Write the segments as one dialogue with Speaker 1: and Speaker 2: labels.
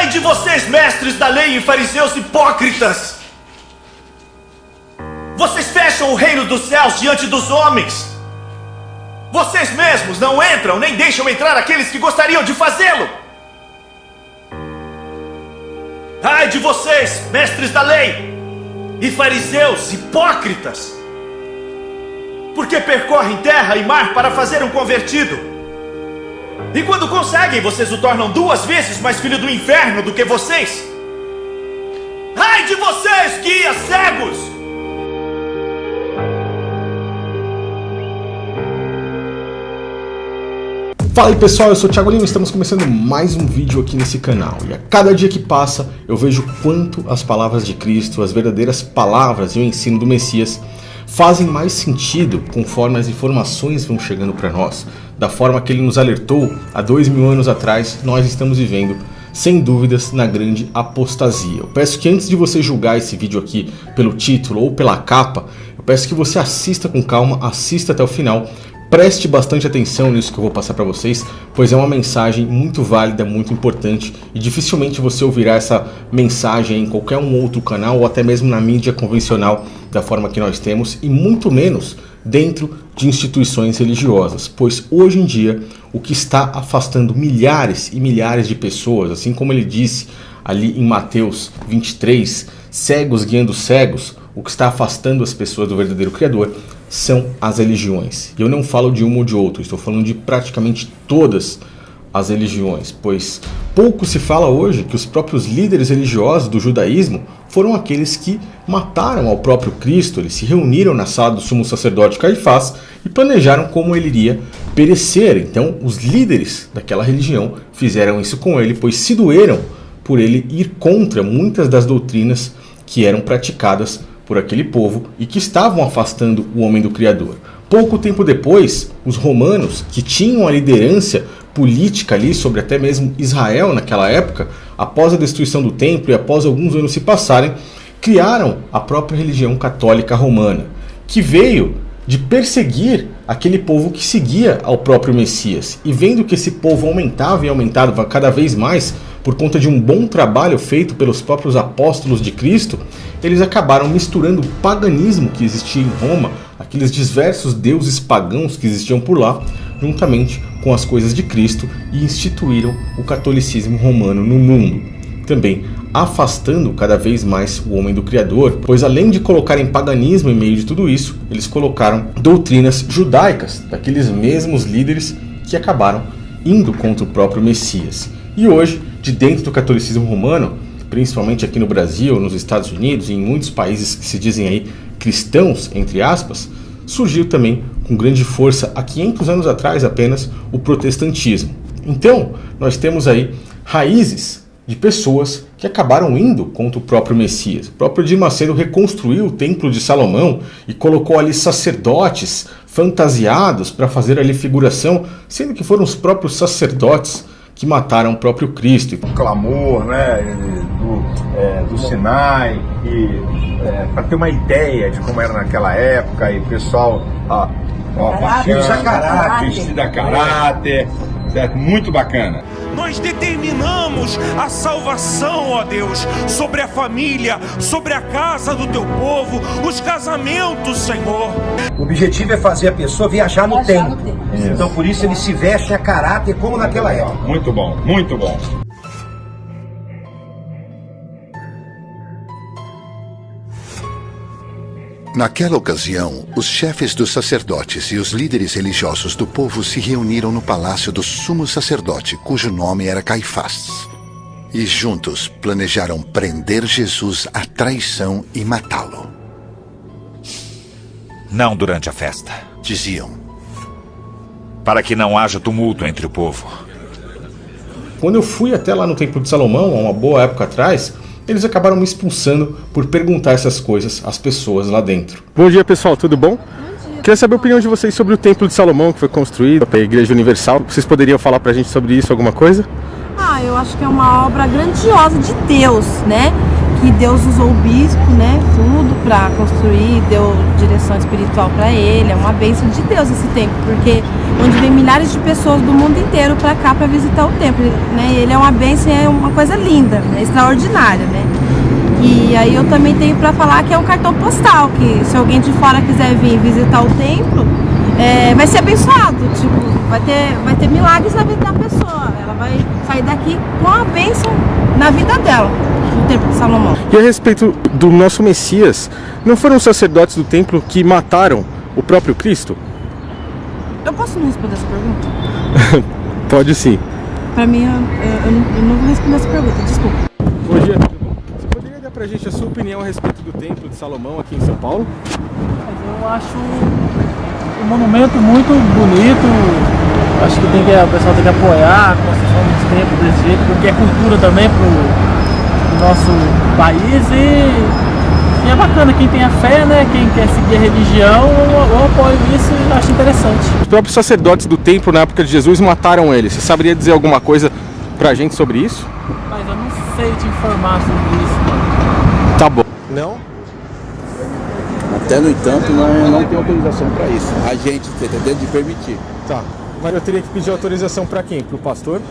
Speaker 1: Ai de vocês, mestres da lei e fariseus hipócritas! Vocês fecham o reino dos céus diante dos homens. Vocês mesmos não entram nem deixam entrar aqueles que gostariam de fazê-lo. Ai de vocês, mestres da lei e fariseus hipócritas! Porque percorrem terra e mar para fazer um convertido. E quando conseguem, vocês o tornam 2 vezes mais filho do inferno do que vocês. Ai de vocês, guias cegos!
Speaker 2: Fala aí pessoal, eu sou o Thiago Lima e estamos começando mais um vídeo aqui nesse canal. E a cada dia que passa eu vejo quanto as palavras de Cristo, as verdadeiras palavras e o ensino do Messias fazem mais sentido conforme as informações vão chegando para nós. Da forma que ele nos alertou há 2000 anos atrás, nós estamos vivendo sem dúvidas na grande apostasia. Eu peço que antes de você julgar esse vídeo aqui pelo título ou pela capa, eu peço que você assista com calma, assista até o final. Preste bastante atenção nisso que eu vou passar para vocês, pois é uma mensagem muito válida, muito importante e dificilmente você ouvirá essa mensagem em qualquer um outro canal ou até mesmo na mídia convencional da forma que nós temos e muito menos dentro de instituições religiosas, pois hoje em dia o que está afastando milhares e milhares de pessoas, assim como ele disse ali em Mateus 23, cegos guiando cegos, o que está afastando as pessoas do verdadeiro Criador são as religiões. E eu não falo de uma ou de outra, estou falando de praticamente todas as religiões, pois pouco se fala hoje que os próprios líderes religiosos do judaísmo foram aqueles que mataram ao próprio Cristo. Eles se reuniram na sala do sumo sacerdote Caifás e planejaram como ele iria perecer. Então os líderes daquela religião fizeram isso com ele, pois se doeram por ele ir contra muitas das doutrinas que eram praticadas por aquele povo e que estavam afastando o homem do Criador. Pouco tempo depois, os romanos, que tinham a liderança política ali sobre até mesmo Israel naquela época, após a destruição do templo e após alguns anos se passarem, criaram a própria religião católica romana, que veio de perseguir aquele povo que seguia ao próprio Messias. E vendo que esse povo aumentava e aumentava cada vez mais, por conta de um bom trabalho feito pelos próprios apóstolos de Cristo, eles acabaram misturando o paganismo que existia em Roma, aqueles diversos deuses pagãos que existiam por lá, juntamente com as coisas de Cristo, e instituíram o catolicismo romano no mundo, também afastando cada vez mais o homem do Criador, pois além de colocarem paganismo em meio de tudo isso, eles colocaram doutrinas judaicas, daqueles mesmos líderes que acabaram indo contra o próprio Messias. E hoje, de dentro do catolicismo romano, principalmente aqui no Brasil, nos Estados Unidos e em muitos países que se dizem aí cristãos, entre aspas, surgiu também com grande força há 500 anos atrás apenas o protestantismo. Então, nós temos aí raízes de pessoas que acabaram indo contra o próprio Messias. O próprio Edir Macedo reconstruiu o Templo de Salomão e colocou ali sacerdotes fantasiados para fazer ali figuração, sendo que foram os próprios sacerdotes que mataram o próprio Cristo.
Speaker 3: O clamor, né, do Sinai, para ter uma ideia de como era naquela época, e o pessoal vestido a caráter, certo? Muito bacana.
Speaker 4: Nós determinamos a salvação, ó Deus, sobre a família, sobre a casa do teu povo, os casamentos, Senhor.
Speaker 5: O objetivo é fazer a pessoa viajar no tempo. Então por isso ele se veste a caráter como naquela época.
Speaker 3: Muito bom, muito bom.
Speaker 6: Naquela ocasião, os chefes dos sacerdotes e os líderes religiosos do povo se reuniram no palácio do sumo sacerdote, cujo nome era Caifás. E juntos planejaram prender Jesus à traição e matá-lo.
Speaker 7: Não durante a festa,
Speaker 6: Diziam:
Speaker 7: para que não haja tumulto entre o povo.
Speaker 2: Quando eu fui até lá no Templo de Salomão, há uma boa época atrás, eles acabaram me expulsando por perguntar essas coisas às pessoas lá dentro. Bom dia pessoal, tudo bom? Bom dia. Queria saber a opinião de vocês sobre o Templo de Salomão, que foi construído para a Igreja Universal. Vocês poderiam falar pra gente sobre isso, alguma coisa?
Speaker 8: Eu acho que é uma obra grandiosa de Deus, né? que Deus usou o bispo, né, tudo para construir, deu direção espiritual para ele. É uma bênção de Deus esse templo, porque onde vem milhares de pessoas do mundo inteiro para cá para visitar o templo, né? Ele é uma bênção, é uma coisa linda, né, extraordinária, né? E aí eu também tenho para falar que é um cartão postal, que se alguém de fora quiser vir visitar o templo, vai ser abençoado, tipo, vai ter milagres na vida da pessoa. Ela vai sair daqui com a bênção na vida dela, no templo de Salomão.
Speaker 2: E a respeito do nosso Messias, não foram os sacerdotes do templo que mataram o próprio Cristo?
Speaker 8: Eu posso não responder essa pergunta?
Speaker 2: Pode sim.
Speaker 8: Pra mim, eu não vou responder essa pergunta, desculpa.
Speaker 2: Bom dia, tudo bom? Você poderia dar pra gente a sua opinião a respeito do templo de Salomão aqui em São Paulo?
Speaker 9: Eu acho um monumento muito bonito. Acho que o pessoal tem que apoiar a construção dos templos desse jeito, porque é cultura também pro nosso país e é bacana, quem tem a fé, né, quem quer seguir a religião, eu apoio isso e acho interessante.
Speaker 2: Os próprios sacerdotes do templo na época de Jesus mataram ele. Você saberia dizer alguma coisa pra gente sobre isso?
Speaker 9: Mas eu não sei te informar sobre isso.
Speaker 2: Tá bom. Não?
Speaker 10: Até no entanto, não tem autorização para isso. A gente está dentro de permitir.
Speaker 2: Tá. Mas eu teria que pedir autorização para quem? Para o pastor?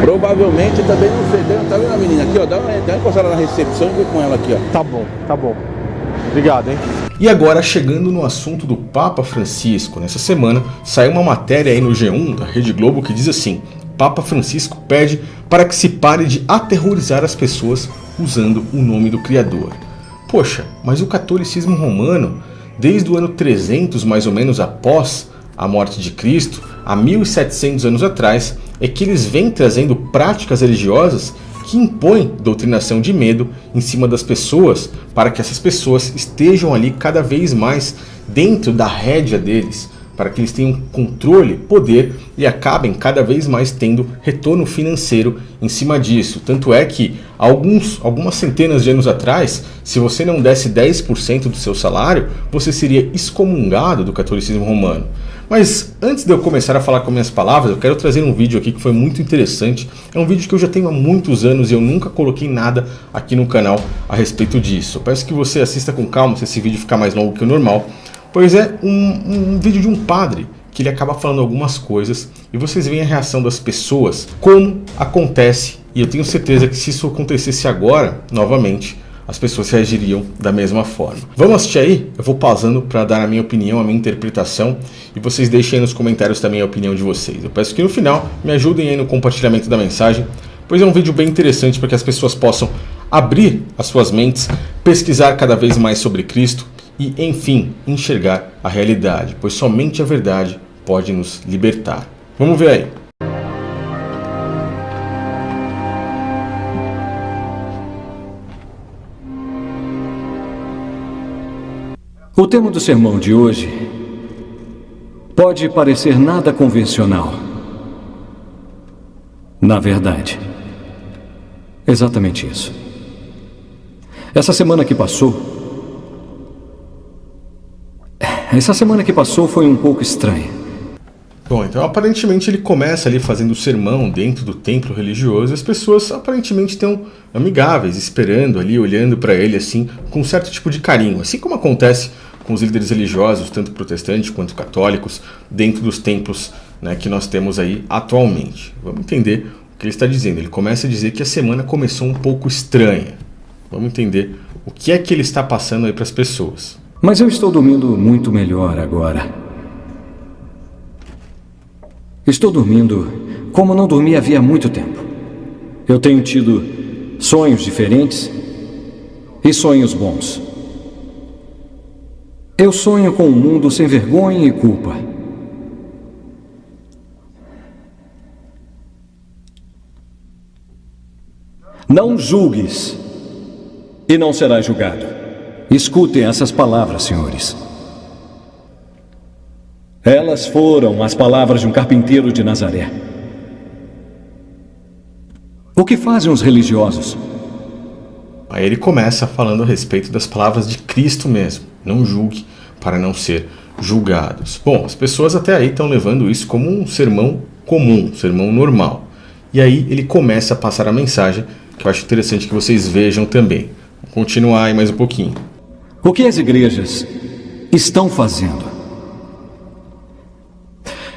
Speaker 10: Provavelmente também não sei. Tá vendo a menina aqui, ó? Dá uma encostada na recepção e vem com ela aqui, ó.
Speaker 2: Tá bom, tá bom. Obrigado, hein? E agora, chegando no assunto do Papa Francisco, nessa semana saiu uma matéria aí no G1 da Rede Globo que diz assim: Papa Francisco pede para que se pare de aterrorizar as pessoas usando o nome do Criador. Poxa, mas o catolicismo romano, desde o ano 300 mais ou menos após a morte de Cristo, há 1700 anos atrás, é que eles vêm trazendo práticas religiosas que impõem doutrinação de medo em cima das pessoas, para que essas pessoas estejam ali cada vez mais dentro da rédea deles, para que eles tenham controle, poder e acabem cada vez mais tendo retorno financeiro em cima disso. Tanto é que algumas centenas de anos atrás, se você não desse 10% do seu salário, você seria excomungado do catolicismo romano. Mas antes de eu começar a falar com minhas palavras, eu quero trazer um vídeo aqui que foi muito interessante. É um vídeo que eu já tenho há muitos anos e eu nunca coloquei nada aqui no canal a respeito disso. Eu peço que você assista com calma se esse vídeo ficar mais longo que o normal, pois é um vídeo de um padre que ele acaba falando algumas coisas e vocês veem a reação das pessoas, como acontece, e eu tenho certeza que se isso acontecesse agora, novamente, as pessoas reagiriam da mesma forma. Vamos assistir aí? Eu vou pausando para dar a minha opinião, a minha interpretação, e vocês deixem aí nos comentários também a opinião de vocês. Eu peço que no final me ajudem aí no compartilhamento da mensagem, pois é um vídeo bem interessante para que as pessoas possam abrir as suas mentes, pesquisar cada vez mais sobre Cristo e, enfim, enxergar a realidade, pois somente a verdade pode nos libertar. Vamos ver aí.
Speaker 11: O tema do sermão de hoje pode parecer nada convencional. Na verdade, exatamente isso. Essa semana que passou foi um pouco estranha.
Speaker 2: Bom, então aparentemente ele começa ali fazendo o sermão dentro do templo religioso e as pessoas aparentemente estão amigáveis, esperando ali, olhando para ele assim, com um certo tipo de carinho. Assim como acontece com os líderes religiosos, tanto protestantes quanto católicos, dentro dos templos, né, que nós temos aí atualmente. Vamos entender o que ele está dizendo. Ele começa a dizer que a semana começou um pouco estranha. Vamos entender o que é que ele está passando aí para as pessoas.
Speaker 11: Mas eu estou dormindo muito melhor agora. Estou dormindo como não dormi havia muito tempo. Eu tenho tido sonhos diferentes e sonhos bons. Eu sonho com um mundo sem vergonha e culpa. Não julgues e não serás julgado. Escutem essas palavras, senhores. Elas foram as palavras de um carpinteiro de Nazaré. O que fazem os religiosos?
Speaker 2: Aí ele começa falando a respeito das palavras de Cristo mesmo. Não julgue para não ser julgados. Bom, as pessoas até aí estão levando isso como um sermão comum, um sermão normal. E aí ele começa a passar a mensagem, que eu acho interessante que vocês vejam também. Vou continuar aí mais um pouquinho.
Speaker 11: O que as igrejas estão fazendo?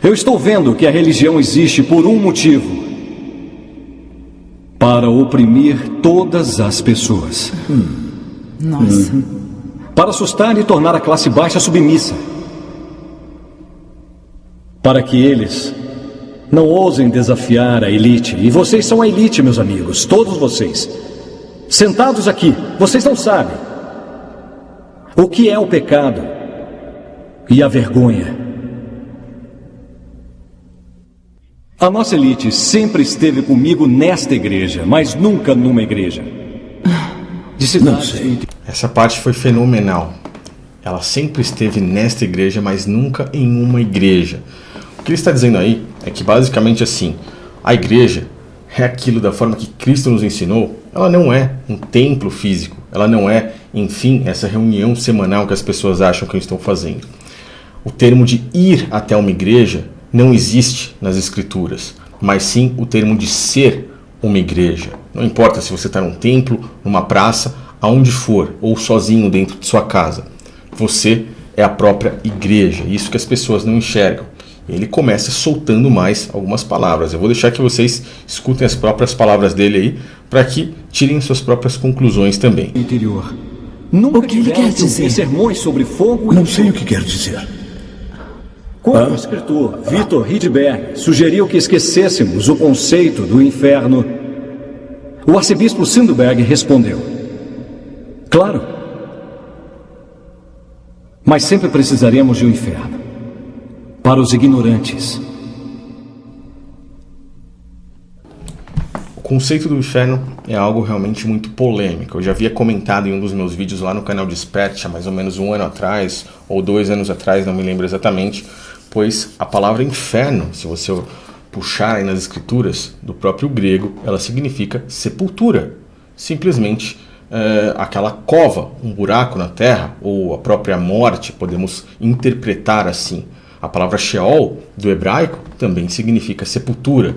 Speaker 11: Eu estou vendo que a religião existe por um motivo: para oprimir todas as pessoas.
Speaker 12: Nossa.
Speaker 11: Para assustar e tornar a classe baixa submissa. Para que eles não ousem desafiar a elite. E vocês são a elite, meus amigos, todos vocês. Sentados aqui, vocês não sabem o que é o pecado e a vergonha. A nossa elite sempre esteve comigo nesta igreja, mas nunca numa igreja.
Speaker 2: Não sei. Essa parte foi fenomenal. Ela sempre esteve nesta igreja, mas nunca em uma igreja. O que ele está dizendo aí é que basicamente assim, a igreja é aquilo da forma que Cristo nos ensinou. Ela não é um templo físico, ela não é, enfim, essa reunião semanal que as pessoas acham que estão fazendo. O termo de ir até uma igreja não existe nas escrituras, mas sim o termo de ser uma igreja. Não importa se você está num templo, numa praça, aonde for, ou sozinho dentro de sua casa. Você é a própria igreja, isso que as pessoas não enxergam. Ele começa soltando mais algumas palavras. Eu vou deixar que vocês escutem as próprias palavras dele aí, para que tirem suas próprias conclusões também.
Speaker 11: Interior. Nunca
Speaker 12: o que ele quer dizer?
Speaker 11: Sermões sobre fogo e...
Speaker 13: Não sei o que quer dizer.
Speaker 11: Quando o escritor Victor Hidberg sugeriu que esquecêssemos o conceito do inferno, o arcebispo Sindberg respondeu: claro, mas sempre precisaremos de um inferno para os ignorantes.
Speaker 2: O conceito do inferno é algo realmente muito polêmico. Eu já havia comentado em um dos meus vídeos lá no canal Desperte, há mais ou menos 1 ano atrás, ou 2 anos atrás, não me lembro exatamente, pois a palavra inferno, se você puxar aí nas escrituras do próprio grego, ela significa sepultura. Simplesmente aquela cova, um buraco na terra, ou a própria morte, podemos interpretar assim. A palavra Sheol, do hebraico, também significa sepultura.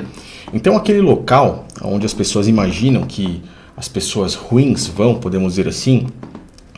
Speaker 2: Então aquele local onde as pessoas imaginam que as pessoas ruins vão, podemos dizer assim,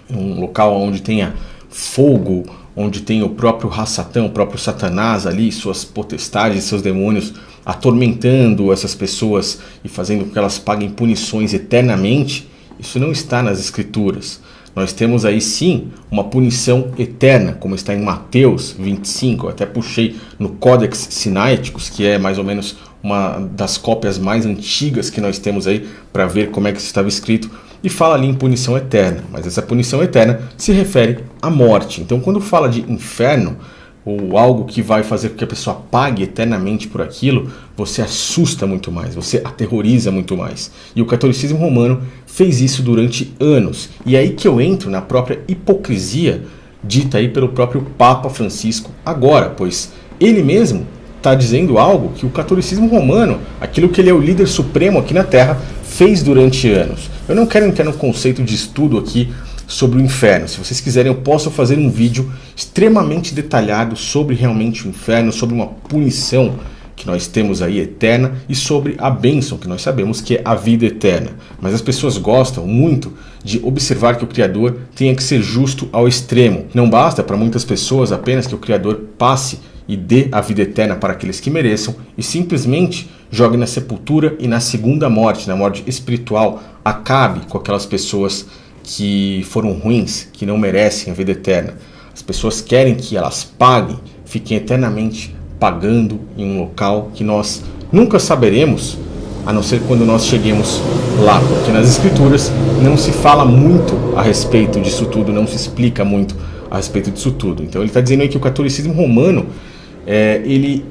Speaker 2: um local onde tenha fogo, onde tem o próprio Hassatã, o próprio Satanás ali, suas potestades, seus demônios, atormentando essas pessoas e fazendo com que elas paguem punições eternamente, isso não está nas escrituras. Nós temos aí sim uma punição eterna, como está em Mateus 25, eu até puxei no Códex Sinaiticus, que é mais ou menos uma das cópias mais antigas que nós temos aí para ver como é que isso estava escrito, e fala ali em punição eterna, mas essa punição eterna se refere à morte. Então quando fala de inferno, ou algo que vai fazer com que a pessoa pague eternamente por aquilo, você assusta muito mais, você aterroriza muito mais. E o catolicismo romano fez isso durante anos. E é aí que eu entro na própria hipocrisia dita aí pelo próprio Papa Francisco agora, pois ele mesmo está dizendo algo que o catolicismo romano, aquilo que ele é o líder supremo aqui na Terra, fez durante anos. Eu não quero entrar no conceito de estudo aqui sobre o inferno. Se vocês quiserem, eu posso fazer um vídeo extremamente detalhado sobre realmente o inferno, sobre uma punição que nós temos aí eterna e sobre a bênção que nós sabemos que é a vida eterna. Mas as pessoas gostam muito de observar que o Criador tenha que ser justo ao extremo. Não basta para muitas pessoas apenas que o Criador passe e dê a vida eterna para aqueles que mereçam e simplesmente jogue na sepultura e na segunda morte, na morte espiritual, acabe com aquelas pessoas que foram ruins, que não merecem a vida eterna. As pessoas querem que elas paguem, fiquem eternamente pagando em um local que nós nunca saberemos, a não ser quando nós cheguemos lá, porque nas escrituras não se fala muito a respeito disso tudo, não se explica muito a respeito disso tudo. Então ele está dizendo aí que o catolicismo romano, ele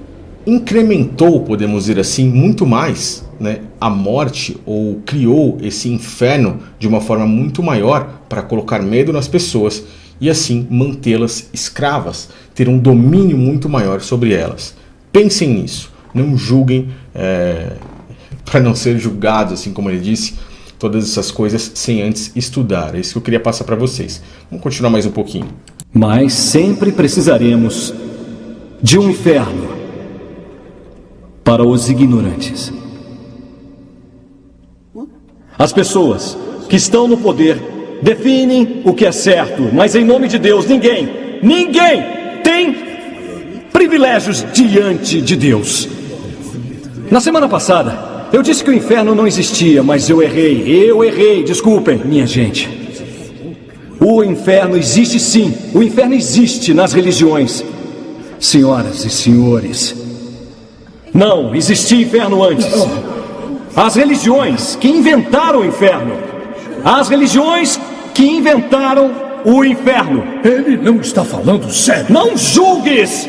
Speaker 2: incrementou, podemos dizer assim, muito mais, né, a morte, ou criou esse inferno de uma forma muito maior para colocar medo nas pessoas e assim mantê-las escravas, ter um domínio muito maior sobre elas. Pensem nisso, não julguem para não ser julgados, assim como ele disse, todas essas coisas sem antes estudar. É isso que eu queria passar para vocês. Vamos continuar mais um pouquinho.
Speaker 11: Mas sempre precisaremos de um inferno para os ignorantes. As pessoas que estão no poder definem o que é certo, mas em nome de Deus, ninguém tem privilégios diante de Deus. Na semana passada, eu disse que o inferno não existia, mas eu errei, desculpem, minha gente. O inferno existe sim, o inferno existe nas religiões. Senhoras e senhores, não existia inferno antes. As religiões que inventaram o inferno. As religiões que inventaram o inferno.
Speaker 13: Ele não está falando sério.
Speaker 11: Não julgues!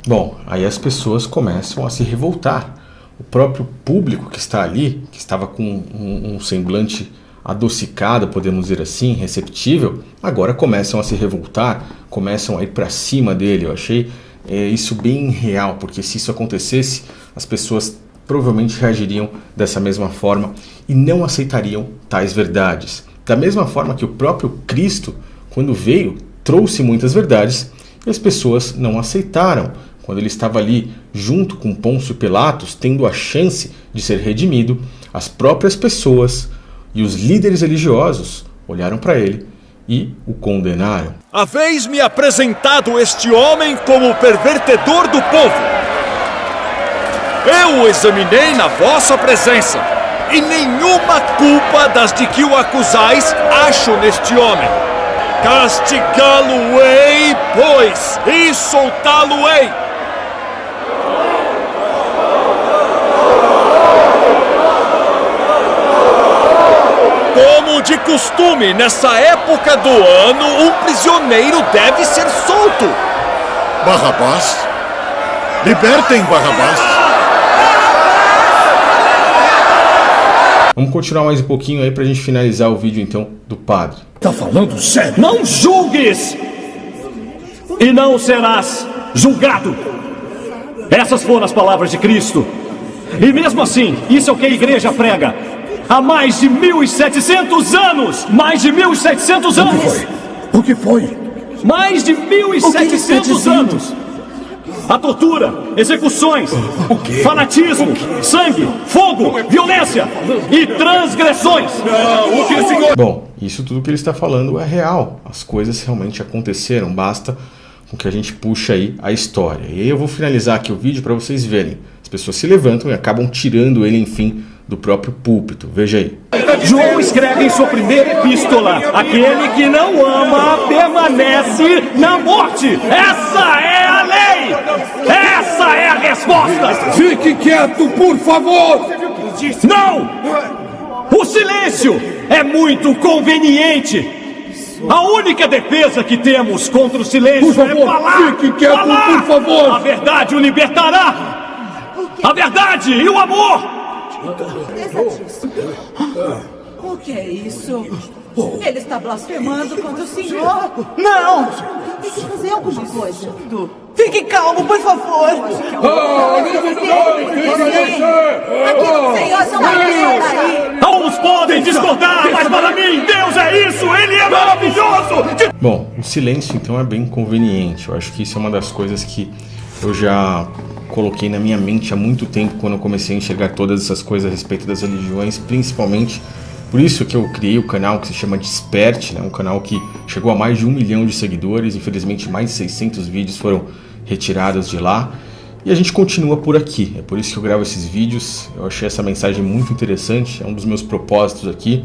Speaker 2: Bom, aí as pessoas começam a se revoltar. O próprio público que está ali, que estava com um semblante adocicado, podemos dizer assim, receptível, agora começam a se revoltar, começam a ir para cima dele. Eu achei isso bem real, porque se isso acontecesse, as pessoas provavelmente reagiriam dessa mesma forma e não aceitariam tais verdades. Da mesma forma que o próprio Cristo, quando veio, trouxe muitas verdades e as pessoas não aceitaram. Quando ele estava ali junto com Pôncio Pilatos, tendo a chance de ser redimido, as próprias pessoas e os líderes religiosos olharam para ele e o condenaram.
Speaker 14: Haveis-me apresentado este homem como pervertedor do povo. Eu o examinei na vossa presença, e nenhuma culpa das de que o acusais acho neste homem. Castigá-lo-ei, pois, e soltá-lo-ei. Como de costume, nessa época do ano, um prisioneiro deve ser solto.
Speaker 13: Barrabás? Libertem Barrabás.
Speaker 2: Vamos continuar mais um pouquinho aí pra gente finalizar o vídeo então do padre.
Speaker 13: Tá falando sério?
Speaker 11: Não julgues! E não serás julgado. Essas foram as palavras de Cristo. E mesmo assim, isso é o que a igreja prega. Há mais de 1.700 anos! Mais de 1.700 anos!
Speaker 13: O que foi?
Speaker 11: Mais de 1.700 anos! A tortura, execuções, fanatismo, sangue, fogo, violência e transgressões.
Speaker 2: Bom, isso tudo que ele está falando é real. As coisas realmente aconteceram. Basta com que a gente puxe aí a história. E aí eu vou finalizar aqui o vídeo para vocês verem. As pessoas se levantam e acabam tirando ele, enfim, do próprio púlpito. Veja aí.
Speaker 11: João escreve em sua primeira epístola: aquele que não ama permanece na morte. Essa é a lei! Essa é a resposta!
Speaker 13: Fique quieto, por favor!
Speaker 11: Não! O silêncio é muito conveniente. A única defesa que temos contra o silêncio
Speaker 13: por favor,
Speaker 11: é falar.
Speaker 13: Fique quieto,
Speaker 11: falar.
Speaker 13: Por favor!
Speaker 11: A verdade o libertará. A verdade e o amor.
Speaker 12: O que é isso? Ele está blasfemando contra o Senhor. Não! Tem que fazer alguma coisa. Fique calmo, por favor.
Speaker 11: Alguns podem discordar, mas para mim, Deus é isso, Ele é maravilhoso!
Speaker 2: Bom, o silêncio então é bem conveniente. Eu acho que isso é uma das coisas que eu já coloquei na minha mente há muito tempo, quando eu comecei a enxergar todas essas coisas a respeito das religiões, principalmente. Por isso que eu criei o canal que se chama Desperte, né? Um canal que chegou a mais de 1 milhão de seguidores. Infelizmente mais de 600 vídeos foram retirados de lá. E a gente continua por aqui, é por isso que eu gravo esses vídeos. Eu achei essa mensagem muito interessante, é um dos meus propósitos aqui.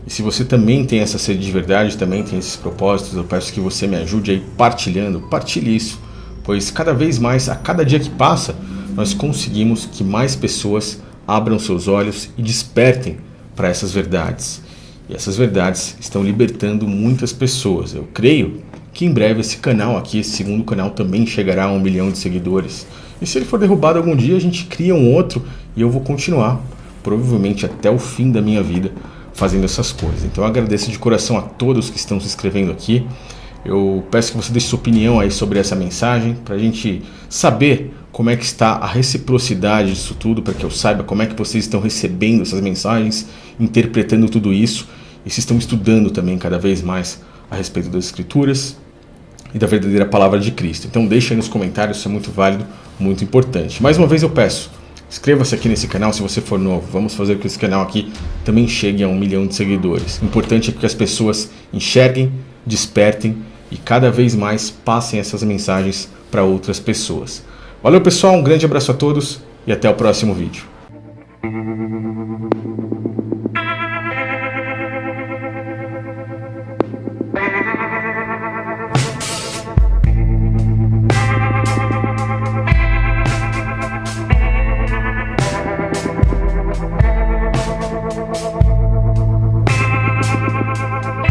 Speaker 2: E se você também tem essa sede de verdade, também tem esses propósitos, eu peço que você me ajude aí partilhando, partilhe isso. Pois cada vez mais, a cada dia que passa, nós conseguimos que mais pessoas abram seus olhos e despertem para essas verdades. E essas verdades estão libertando muitas pessoas. Eu creio que em breve esse canal aqui, esse segundo canal, também chegará a 1 milhão de seguidores. E se ele for derrubado algum dia, a gente cria um outro e eu vou continuar, provavelmente até o fim da minha vida, fazendo essas coisas. Então eu agradeço de coração a todos que estão se inscrevendo aqui. Eu peço que você deixe sua opinião aí sobre essa mensagem, para a gente saber como é que está a reciprocidade disso tudo, para que eu saiba como é que vocês estão recebendo essas mensagens, interpretando tudo isso, e se estão estudando também cada vez mais a respeito das Escrituras e da verdadeira palavra de Cristo. Então deixa aí nos comentários, isso é muito válido, muito importante. Mais uma vez eu peço, Inscreva-se aqui nesse canal se você for novo. Vamos fazer com que esse canal aqui também chegue a 1 milhão de seguidores. O importante é que as pessoas enxerguem, despertem e cada vez mais passem essas mensagens para outras pessoas. Valeu, pessoal, um grande abraço a todos e até o próximo vídeo.